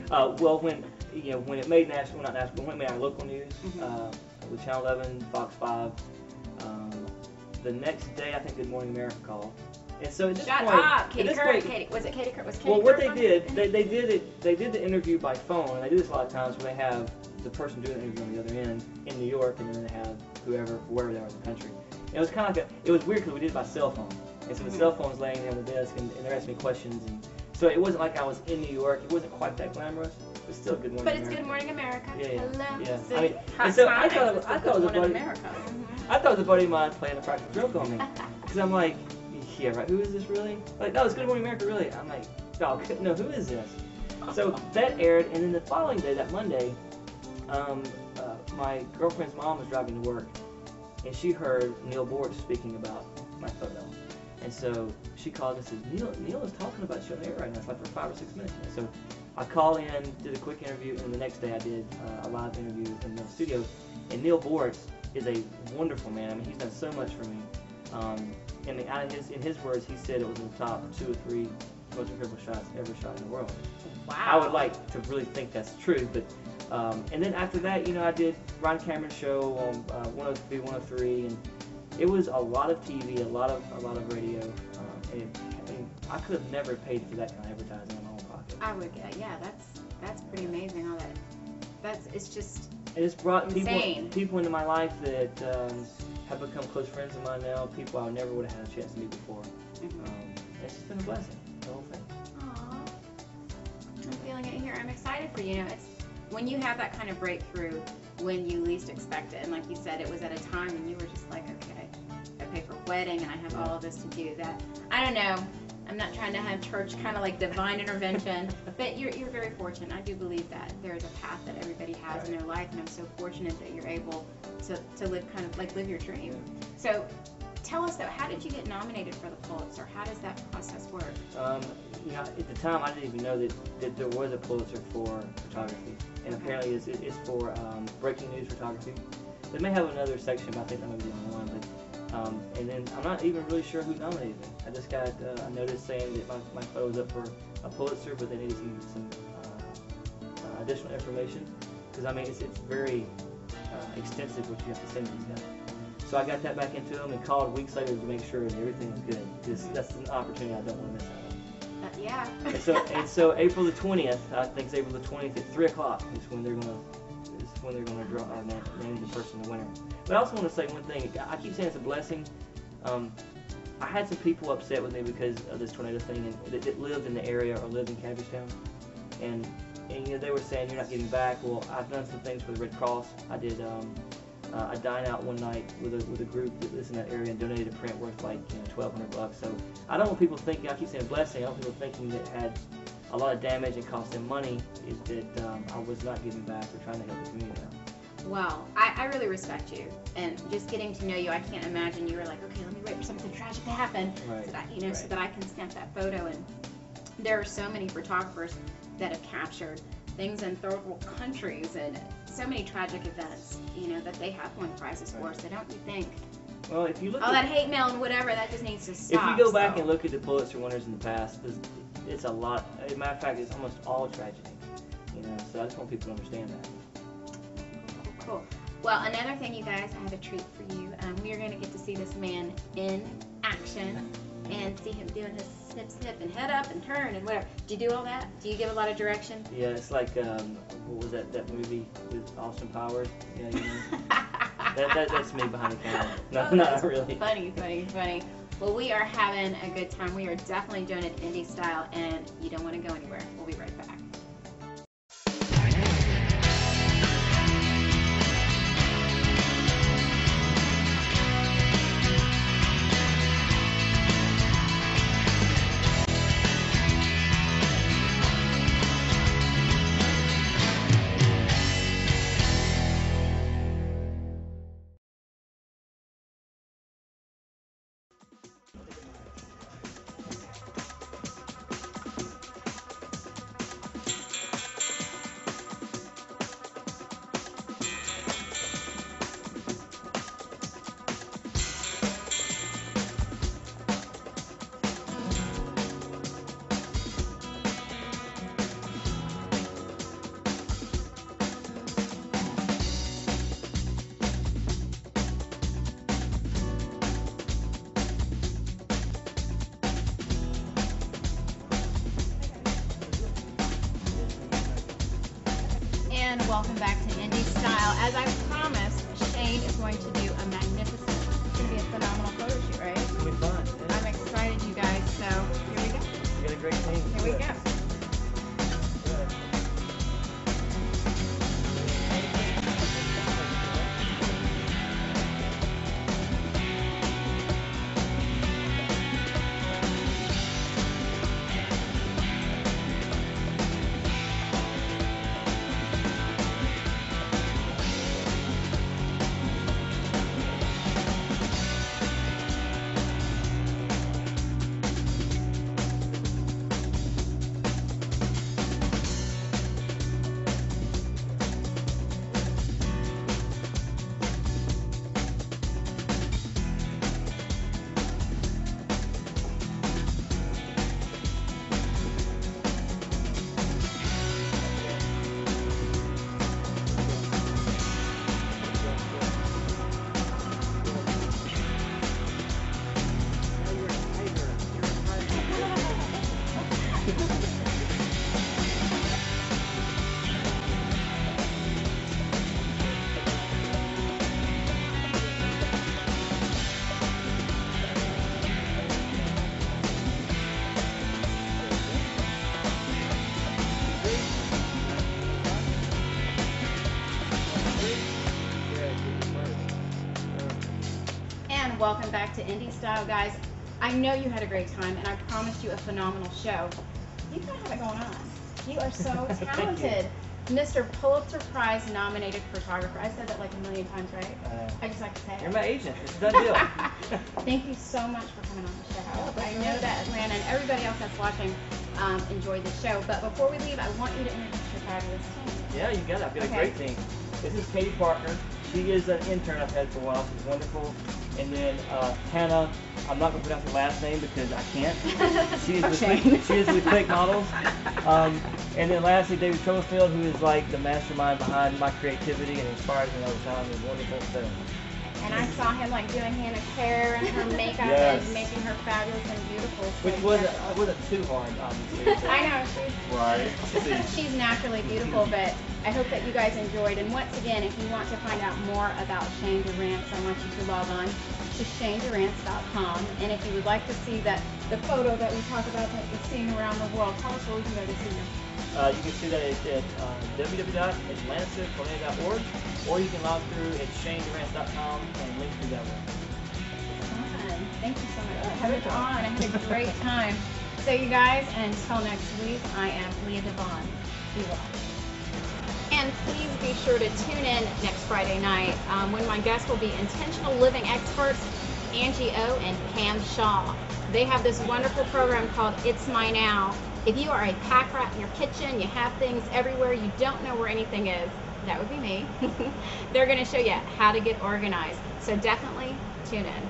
Well, when it made national, not national, but when it made our local news, with Channel 11, Fox 5, the next day I think Good Morning America called. And so at this Shut point, up, Katie at this Couric. point, Katie, was it Katie Couric? Was Katie well, what Couric they on did, it? they did the interview by phone, and they do this a lot of times where they have the person doing the interview on the other end in New York, and then they have wherever they are in the country. And it was kind of like it was weird because we did it by cell phone, and so the cell phone was laying there on the desk, and they're asking me questions, and so it wasn't like I was in New York. It wasn't quite that glamorous. It was still Good Morning But it's America. Good Morning America. Yeah, yeah. Hello. Yeah. See, I mean, hot and so times I thought it was a buddy. America. I thought it was a buddy of mine playing a practical joke on me, because I'm like, yeah, right. Who is this really? Like, no, it's Good Morning America, really. I'm like, no, who is this? So that aired, and then the following day, that Monday, my girlfriend's mom was driving to work, and she heard Neil Bortz speaking about my photo. And so she called and said, Neil is talking about you on the air right now. It's like for 5 or 6 minutes. And so I called in, did a quick interview, and the next day I did a live interview in the studio. And Neil Bortz is a wonderful man. I mean, he's done so much for me. And in his words, he said it was in the top 2 or 3 most incredible shots ever shot in the world. Wow. I would like to really think that's true, but and then after that, I did Ron Cameron's show on 102, 103, and it was a lot of TV, a lot of radio, and I could have never paid for that kind of advertising in my own pocket. I would, yeah, that's pretty amazing. All it's just And it's brought insane. people into my life that have become close friends of mine now, people I never would have had a chance to meet before. It's just been a blessing, the whole thing. Aww. I'm feeling it here. I'm excited for you. It's when you have that kind of breakthrough when you least expect it. And like you said, it was at a time when you were just like, okay, I pay for a wedding and I have all of this to do that. I don't know. I'm not trying to have church kind of like divine intervention, but you're very fortunate. I do believe that there is a path that everybody has in their life, and I'm so fortunate that you're able to live kind of like live your dream. So tell us though, how did you get nominated for the Pulitzer? How does that process work? At the time I didn't even know that there was a Pulitzer for photography, and apparently it's for breaking news photography. They may have another section, but I think that might be the only one. But and then I'm not even really sure who nominated me. I just got a notice saying that my photo was up for a Pulitzer, but they needed some additional information, because I mean it's very extensive what you have to send to these guys. So I got that back into them and called weeks later to make sure that everything was good. That's an opportunity I don't want to miss out on. Yeah. and so April the 20th, I think it's April the 20th at 3 o'clock is when they're gonna draw name the person the winner. But I also want to say one thing. I keep saying it's a blessing. I had some people upset with me because of this tornado thing, and that lived in the area or lived in Cabbagetown, and they were saying you're not giving back. Well, I've done some things for the Red Cross. I did a dine out one night with a group that lives in that area and donated a print worth like $1,200. So I don't want people thinking, I keep saying blessing, I don't want people thinking that had a lot of damage and cost them money is that I was not giving back or trying to help the community out. Well, I really respect you, and just getting to know you, I can't imagine you were like, okay, let me wait for something tragic to happen, so that so that I can snap that photo. And there are so many photographers that have captured things in third world countries and so many tragic events, that they have won prizes for. So don't you think? Well, if you look all that hate mail and whatever, that just needs to stop. If you go back and look at the Pulitzer winners in the past, it's a lot. As a matter of fact, it's almost all tragedy. So I just want people to understand that. Cool. Well, another thing, you guys, I have a treat for you. We are going to get to see this man in action and see him doing his snip, snip, and head up and turn and whatever. Do you do all that? Do you give a lot of direction? Yeah, it's like, what was that movie with Austin Powers? Yeah, that's me behind the camera. No, not really. Funny. Well, we are having a good time. We are definitely doing it indie style, and you don't want to go anywhere. We'll be right back. And welcome back to Indie Style. As I promised, Shane is going to do a magnificent, it's going to be a phenomenal photo shoot, right? It's gonna be fun. Yeah. I'm excited, you guys. So here we go. We got a great team. Here we go. Welcome back to Indie Style, guys. I know you had a great time, and I promised you a phenomenal show. You kind of have it going on. You are so talented. Mr. Pulitzer Prize nominated photographer. I said that like a million times, right? I just like to say it. You're my agent. It's a done deal. Thank you so much for coming on the show. I know that Atlanta and everybody else that's watching enjoyed the show. But before we leave, I want you to introduce your fabulous team. Yeah, you got it. I've got a great team. This is Katie Parker. She is an intern I've had for a while. She's wonderful. And then Hannah, I'm not going to pronounce her last name because I can't. She is with Click Models. And then lastly, David Trollsfield, who is like the mastermind behind my creativity and inspires me all the time. He's wonderful. So. And I saw him like doing Hannah's hair and her makeup and making her fabulous and beautiful. So which wasn't too hard, obviously. I know, she's naturally beautiful, but I hope that you guys enjoyed. And once again, if you want to find out more about Shane Durrance, I want you to log on to ShaneDurrance.com. And if you would like to see the photo that we talk about that you're seeing around the world, tell us where we can go to see you. You can see that at www.atlantatornado.org, or you can log through at ShaneDurrance.com and link through that way. Fun. Thank you so much for having on. I had a great time. So you guys, until next week, I am Leah Devon. Be well. And please be sure to tune in next Friday night when my guests will be intentional living experts Angie O and Pam Shaw. They have this wonderful program called It's My Now. If you are a pack rat in your kitchen, you have things everywhere, you don't know where anything is, that would be me. They're going to show you how to get organized. So definitely tune in.